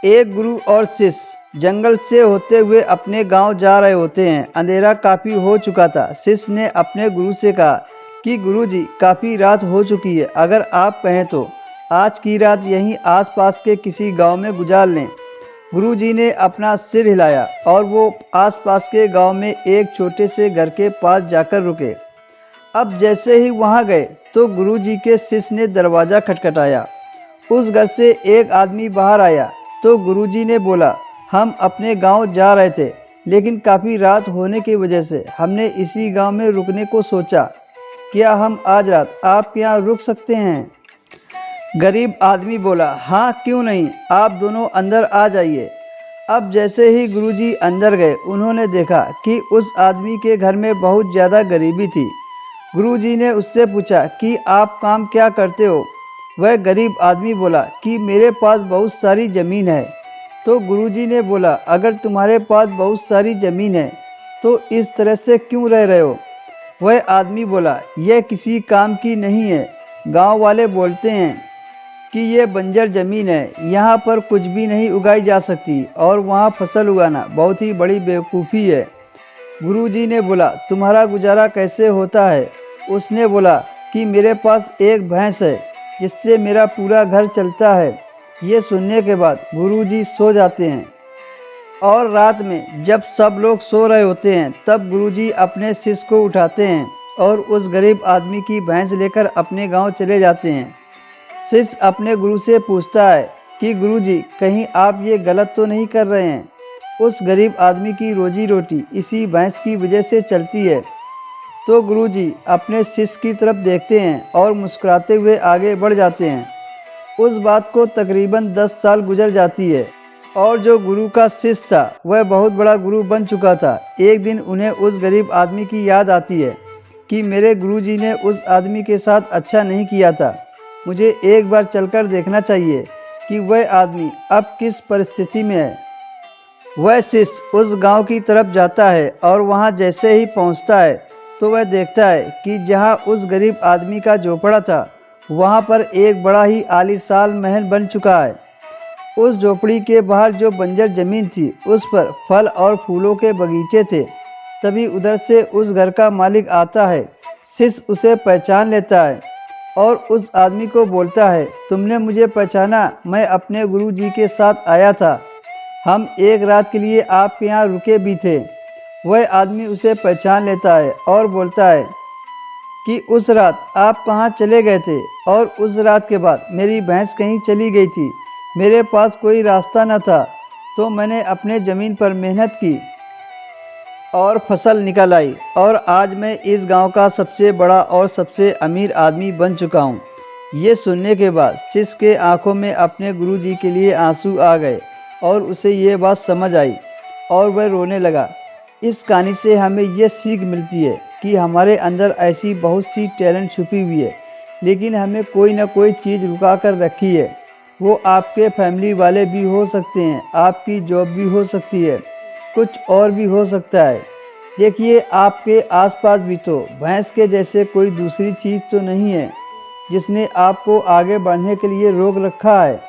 एक गुरु और शिष्य जंगल से होते हुए अपने गांव जा रहे होते हैं। अंधेरा काफ़ी हो चुका था। शिष्य ने अपने गुरु से कहा कि गुरुजी, काफ़ी रात हो चुकी है, अगर आप कहें तो आज की रात यहीं आसपास के किसी गांव में गुजार लें। गुरुजी ने अपना सिर हिलाया और वो आसपास के गांव में एक छोटे से घर के पास जाकर रुके। अब जैसे ही वहां गए तो गुरुजी के शिष्य ने दरवाज़ा खटखटाया। उस घर से एक आदमी बाहर आया तो गुरुजी ने बोला, हम अपने गांव जा रहे थे, लेकिन काफ़ी रात होने की वजह से हमने इसी गांव में रुकने को सोचा। क्या हम आज रात आपके यहाँ रुक सकते हैं? गरीब आदमी बोला, हाँ क्यों नहीं, आप दोनों अंदर आ जाइए। अब जैसे ही गुरुजी अंदर गए, उन्होंने देखा कि उस आदमी के घर में बहुत ज़्यादा गरीबी थी। गुरुजी ने उससे पूछा कि आप काम क्या करते हो? वह गरीब आदमी बोला कि मेरे पास बहुत सारी ज़मीन है। तो गुरुजी ने बोला, अगर तुम्हारे पास बहुत सारी ज़मीन है तो इस तरह से क्यों रह रहे हो? वह आदमी बोला, यह किसी काम की नहीं है। गांव वाले बोलते हैं कि यह बंजर ज़मीन है, यहाँ पर कुछ भी नहीं उगाई जा सकती और वहाँ फसल उगाना बहुत ही बड़ी बेवकूफ़ी है। गुरुजी ने बोला, तुम्हारा गुजारा कैसे होता है? उसने बोला कि मेरे पास एक भैंस है जिससे मेरा पूरा घर चलता है। ये सुनने के बाद गुरुजी सो जाते हैं और रात में जब सब लोग सो रहे होते हैं तब गुरुजी अपने शिष्य को उठाते हैं और उस गरीब आदमी की भैंस लेकर अपने गांव चले जाते हैं। शिष्य अपने गुरु से पूछता है कि गुरुजी, कहीं आप ये गलत तो नहीं कर रहे हैं? उस गरीब आदमी की रोजी रोटी इसी भैंस की वजह से चलती है। तो गुरुजी अपने शिष्य की तरफ देखते हैं और मुस्कुराते हुए आगे बढ़ जाते हैं। उस बात को तकरीबन 10 साल गुजर जाती है और जो गुरु का शिष्य था वह बहुत बड़ा गुरु बन चुका था। एक दिन उन्हें उस गरीब आदमी की याद आती है कि मेरे गुरुजी ने उस आदमी के साथ अच्छा नहीं किया था, मुझे एक बार चलकर देखना चाहिए कि वह आदमी अब किस परिस्थिति में है। वह शिष्य उस गांव की तरफ जाता है और वहां जैसे ही पहुंचता है तो वह देखता है कि जहां उस गरीब आदमी का झोपड़ा था वहां पर एक बड़ा ही आलीशान महल बन चुका है। उस झोपड़ी के बाहर जो बंजर ज़मीन थी उस पर फल और फूलों के बगीचे थे। तभी उधर से उस घर का मालिक आता है। शिष्य उसे पहचान लेता है और उस आदमी को बोलता है, तुमने मुझे पहचाना? मैं अपने गुरु जी के साथ आया था, हम एक रात के लिए आपके यहाँ रुके भी थे। वह आदमी उसे पहचान लेता है और बोलता है कि उस रात आप कहाँ चले गए थे? और उस रात के बाद मेरी भैंस कहीं चली गई थी, मेरे पास कोई रास्ता न था, तो मैंने अपने ज़मीन पर मेहनत की और फसल निकल आई और आज मैं इस गांव का सबसे बड़ा और सबसे अमीर आदमी बन चुका हूँ। ये सुनने के बाद शिष्य के आंखों में अपने गुरुजी के लिए आंसू आ गए और उसे ये बात समझ आई और वह रोने लगा। इस कहानी से हमें यह सीख मिलती है कि हमारे अंदर ऐसी बहुत सी टैलेंट छुपी हुई है, लेकिन हमें कोई ना कोई चीज़ रुका कर रखी है। वो आपके फैमिली वाले भी हो सकते हैं, आपकी जॉब भी हो सकती है, कुछ और भी हो सकता है। देखिए, आपके आसपास भी तो भैंस के जैसे कोई दूसरी चीज़ तो नहीं है जिसने आपको आगे बढ़ने के लिए रोक रखा है।